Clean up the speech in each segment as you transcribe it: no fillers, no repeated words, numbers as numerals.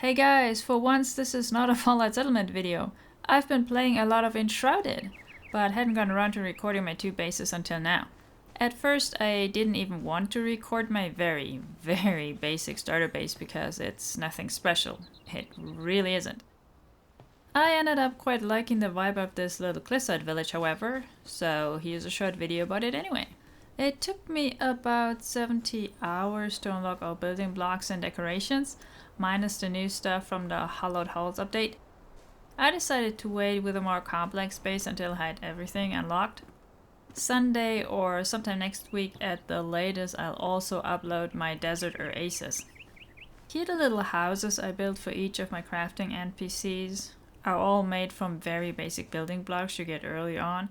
Hey guys, for once this is not a Fallout Settlement video. I've been playing a lot of Enshrouded, but hadn't gotten around to recording my two bases until now. At first I didn't even want to record my very basic starter base because it's nothing special. It really isn't. I ended up quite liking the vibe of this little Cliffside village however, so here's a short video about it anyway. It took me about 70 hours to unlock all building blocks and decorations, minus the new stuff from the Hollowed Halls update. I decided to wait with a more complex base until I had everything unlocked. Sunday or sometime next week at the latest I'll also upload my desert oasis. Here the little houses I built for each of my crafting NPCs are all made from very basic building blocks you get early on.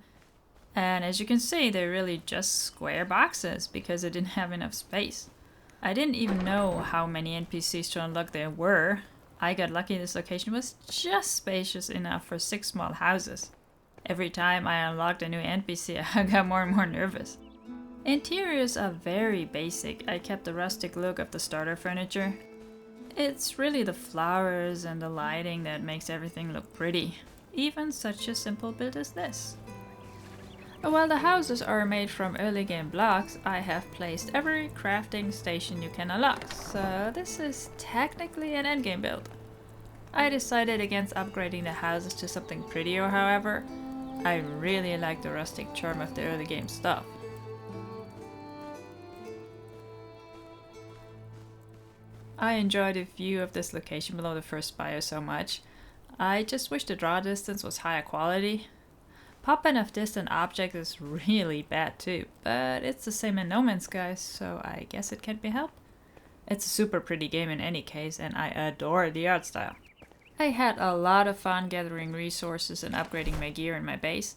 And as you can see, they're really just square boxes because I didn't have enough space. I didn't even know how many NPCs to unlock there were. I got lucky this location was just spacious enough for 6 small houses. Every time I unlocked a new NPC, I got more and more nervous. Interiors are very basic. I kept the rustic look of the starter furniture. It's really the flowers and the lighting that makes everything look pretty. Even such a simple build as this. While the houses are made from early game blocks, I have placed every crafting station you can unlock, so this is technically an endgame build. I decided against upgrading the houses to something prettier however. I really like the rustic charm of the early game stuff. I enjoy the view of this location below the first spire so much. I just wish the draw distance was higher quality. Pop-in of distant objects is really bad too, but it's the same in No Man's Sky, so I guess it can't be helped. It's a super pretty game in any case, and I adore the art style. I had a lot of fun gathering resources and upgrading my gear and my base.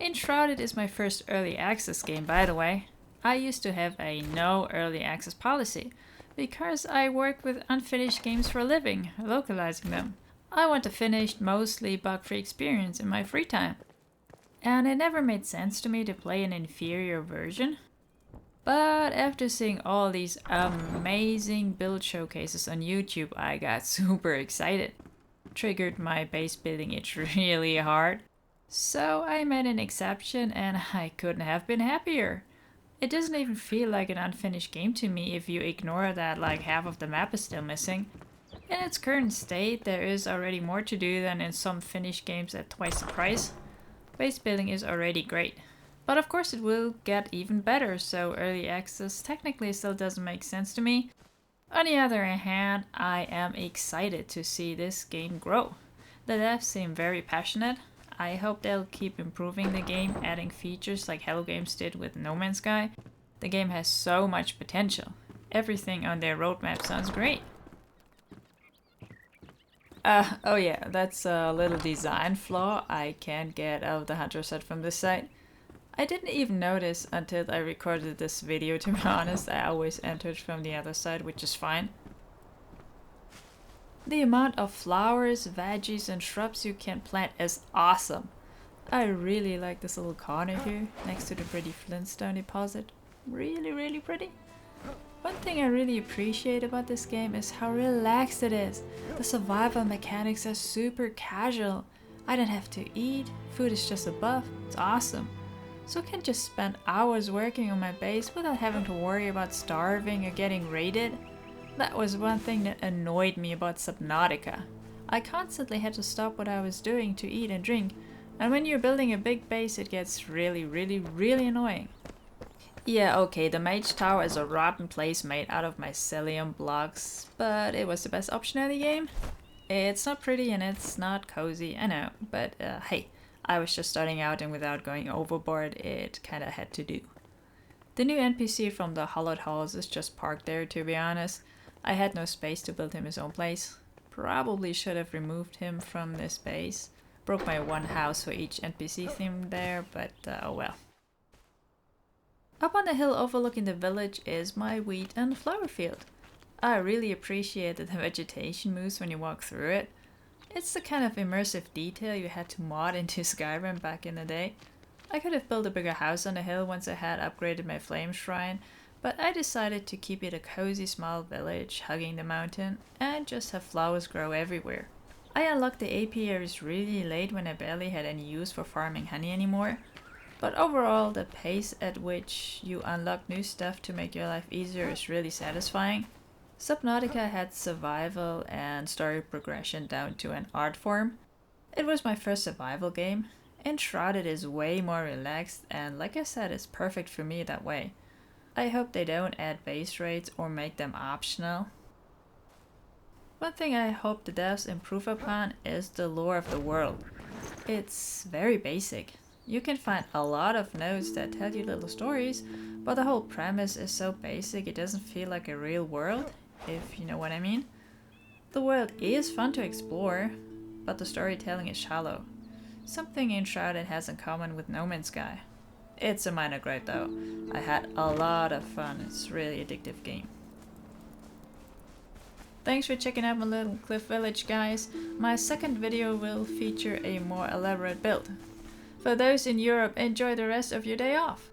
Enshrouded is my first early access game, by the way. I used to have a no early access policy, because I work with unfinished games for a living, localizing them. I want a finished, mostly bug-free experience in my free time. And it never made sense to me to play an inferior version. But after seeing all these amazing build showcases on YouTube, I got super excited. Triggered my base building itch really hard. So I made an exception and I couldn't have been happier. It doesn't even feel like an unfinished game to me if you ignore that like half of the map is still missing. In its current state, there is already more to do than in some finished games at twice the price. Base building is already great, but of course it will get even better, so early access technically still doesn't make sense to me. On the other hand, I am excited to see this game grow. The devs seem very passionate. I hope they'll keep improving the game, adding features like Hello Games did with No Man's Sky. The game has so much potential. Everything on their roadmap sounds great. Oh yeah, that's a little design flaw I can't get out of the Hunter set from this side. I didn't even notice until I recorded this video, to be honest. I always entered from the other side, which is fine. The amount of flowers, veggies and shrubs you can plant is awesome. I really like this little corner here, next to the pretty flintstone deposit. Really pretty. One thing I really appreciate about this game is how relaxed it is. The survival mechanics are super casual. I don't have to eat, food is just a buff, it's awesome. So I can just spend hours working on my base without having to worry about starving or getting raided. That was one thing that annoyed me about Subnautica. I constantly had to stop what I was doing to eat and drink, and when you're building a big base it gets really annoying. Yeah, okay, the mage tower is a rotten place made out of mycelium blocks, but it was the best option in the game. It's not pretty and it's not cozy, I know, but hey, I was just starting out and without going overboard, it kinda had to do. The new NPC from the Hollowed Halls is just parked there, to be honest. I had no space to build him his own place. Probably should have removed him from this base. Broke my one house for each NPC theme there, but oh well. Up on the hill overlooking the village is my wheat and flower field. I really appreciate that the vegetation moves when you walk through it. It's the kind of immersive detail you had to mod into Skyrim back in the day. I could have built a bigger house on the hill once I had upgraded my flame shrine, But I decided to keep it a cozy small village hugging the mountain and just have flowers grow everywhere. I unlocked the apiaries really late when I barely had any use for farming honey anymore, but overall the pace at which you unlock new stuff to make your life easier is really satisfying. Subnautica had survival and story progression down to an art form. It was my first survival game. Enshrouded is way more relaxed and like I said, it's perfect for me that way. I hope they don't add base rates or make them optional. One thing I hope the devs improve upon is the lore of the world. It's very basic. You can find a lot of notes that tell you little stories, but the whole premise is so basic it doesn't feel like a real world, if you know what I mean. The world is fun to explore, but the storytelling is shallow. Something Enshrouded has in common with No Man's Sky. It's a minor gripe though. I had a lot of fun, it's a really addictive game. Thanks for checking out my little cliff village, guys. My second video will feature a more elaborate build. For those in Europe, enjoy the rest of your day off!